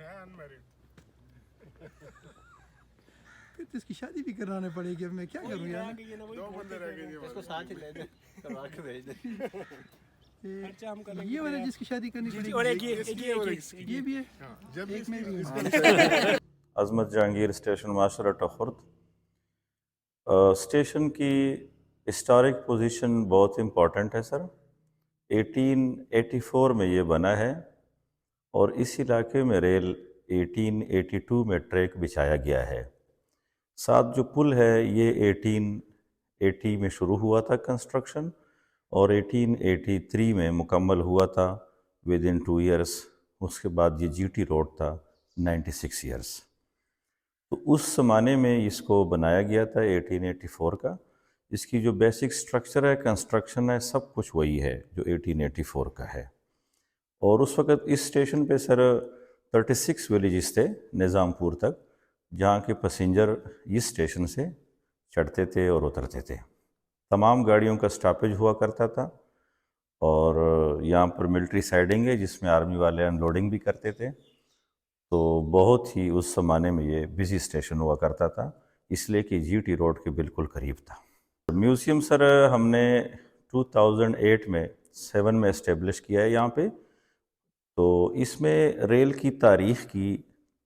है अनमैरिड। फिर तो इसकी शादी भी कराने पड़ेगी, अब मैं क्या करूँ यार। 2 बंदे रह गए जी इसको साथ ही ले दे, करवा के भेज दे। ये वाला जिसकी शादी करनी पड़ेगी, और एक ये ये भी है, हाँ, जब एक में भी है। अजमत जहांगीर स्टेशन माशरा टखुर्द। स्टेशन की हिस्टोरिक पोजीशन बहुत इम्पॉर्टेंट है सर। 1884 में ये बना है और इस इलाके में रेल 1882 में ट्रैक बिछाया गया है। साथ जो पुल है ये 1880 में शुरू हुआ था कंस्ट्रक्शन और 1883 में मुकम्मल हुआ था विद इन 2 ईयर्स। उसके बाद ये जीटी रोड था 96 ईयर्स। तो उस ज़माने में इसको बनाया गया था 1884 का। इसकी जो बेसिक स्ट्रक्चर है, कंस्ट्रक्शन है, सब कुछ वही है जो 1884 का है। और उस वक़्त इस स्टेशन पे सर 36 विलेजेस थे निज़ामपुर तक, जहाँ के पैसेंजर इस स्टेशन से चढ़ते थे और उतरते थे। तमाम गाड़ियों का स्टॉपेज हुआ करता था और यहाँ पर मिलिट्री साइडिंग है जिसमें आर्मी वाले अनलोडिंग भी करते थे। तो बहुत ही उस ज़माने में ये बिज़ी स्टेशन हुआ करता था, इसलिए कि जीटी रोड के बिल्कुल करीब था। म्यूज़ियम सर हमने 2008 में 7 में इस्टेब्लिश किया है यहाँ पे। तो इसमें रेल की तारीख़ की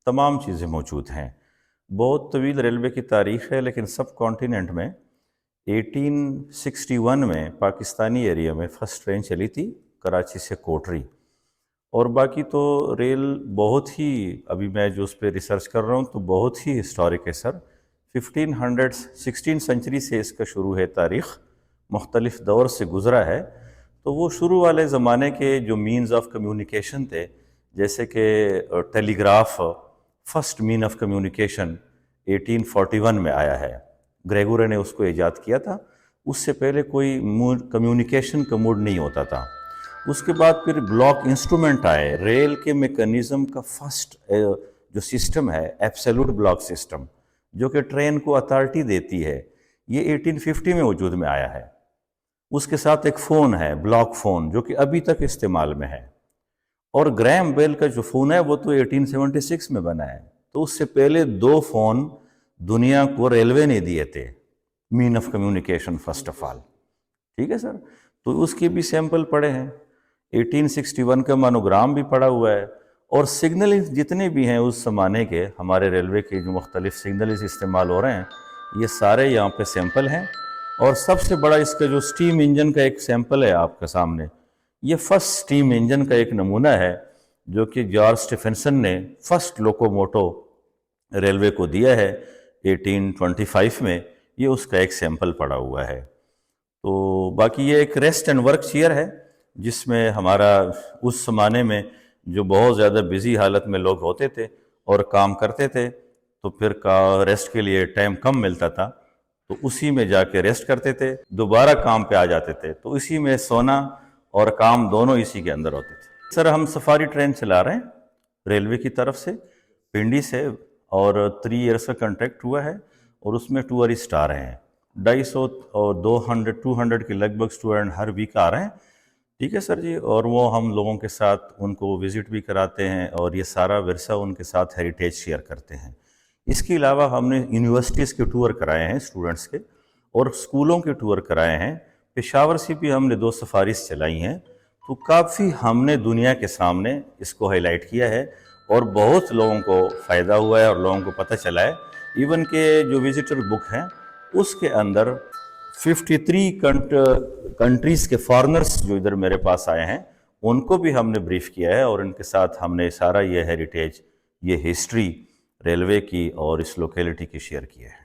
तमाम चीज़ें मौजूद हैं। बहुत तवील रेलवे की तारीख़ है, लेकिन सब कॉन्टिनेंट में 1861 में पाकिस्तानी एरिया में फ़र्स्ट ट्रेन चली थी कराची से कोटरी। और बाकी तो रेल बहुत ही, अभी मैं जो उस पर रिसर्च कर रहा हूँ तो बहुत ही हिस्टोरिक है सर। 16 सेंचुरी से इसका शुरू है तारीख़, मुख्तलिफ़ दौर से गुज़रा है। तो वो शुरू वाले ज़माने के जो मीन्स ऑफ कम्युनिकेशन थे, जैसे कि telegraph first mean of communication 1841 में आया है, ग्रेगोरे ने उसको ईजाद किया था। उससे पहले कोई कम्युनिकेशन का मूड नहीं होता था। उसके बाद फिर ब्लॉक इंस्ट्रूमेंट आए। रेल के मैकेनिज़्म का फर्स्ट जो सिस्टम है एब्सोल्यूट ब्लॉक सिस्टम, जो कि ट्रेन को अथॉरिटी देती है, ये 1850 में वजूद में आया है। उसके साथ एक फ़ोन है ब्लॉक फ़ोन, जो कि अभी तक इस्तेमाल में है। और ग्रैम बेल का जो फ़ोन है वो तो 1876 में बना है। तो उससे पहले 2 फ़ोन दुनिया को रेलवे ने दिए थे, mean of communication first of all. ठीक है सर। तो उसके भी सैंपल पड़े हैं। 1861 का मोनोग्राम भी पड़ा हुआ है। और सिग्नल जितने भी हैं उस ज़माने के, हमारे रेलवे के जो मुख्तलिफ सिग्नल्स इस्तेमाल हो रहे हैं, ये सारे यहाँ पे सैंपल हैं। और सबसे बड़ा इसका जो स्टीम इंजन का एक सैंपल है आपके सामने, ये फर्स्ट स्टीम इंजन का एक नमूना है जो कि जॉर्ज स्टीफेंसन ने फर्स्ट लोकोमोटो रेलवे को दिया है 1825 में। ये उसका एक सैंपल पड़ा हुआ है। तो बाकी ये एक रेस्ट एंड वर्क चेयर है, जिसमें हमारा उस ज़माने में जो बहुत ज़्यादा बिज़ी हालत में लोग होते थे और काम करते थे, तो फिर रेस्ट के लिए टाइम कम मिलता था, तो उसी में जाके रेस्ट करते थे, दोबारा काम पे आ जाते थे। तो इसी में सोना और काम दोनों इसी के अंदर होते थे। सर हम सफारी ट्रेन चला रहे हैं रेलवे की तरफ से पिंडी से, और 3 ईयर्स का कॉन्ट्रैक्ट हुआ है और उसमें टूरिस्ट आ रहे हैं। 250 और 200 के लगभग स्टूडेंट हर वीक आ रहे हैं। ठीक है सर जी। और वो हम लोगों के साथ उनको विज़िट भी कराते हैं और ये सारा विरसा उनके साथ हेरिटेज शेयर करते हैं। इसके अलावा हमने यूनिवर्सिटीज़ के टूर कराए हैं स्टूडेंट्स के, और स्कूलों के टूर कराए हैं। पेशावर से भी हमने 2 सफारिश चलाई हैं। तो काफ़ी हमने दुनिया के सामने इसको हाईलाइट किया है और बहुत लोगों को फ़ायदा हुआ है और लोगों को पता चला है। इवन के जो विजिटर बुक हैं उसके अंदर 53 कंट्रीज़ के फॉरेनर्स जो इधर मेरे पास आए हैं, उनको भी हमने ब्रीफ किया है और इनके साथ हमने सारा ये हेरिटेज, ये हिस्ट्री रेलवे की और इस लोकेलिटी की शेयर किया है।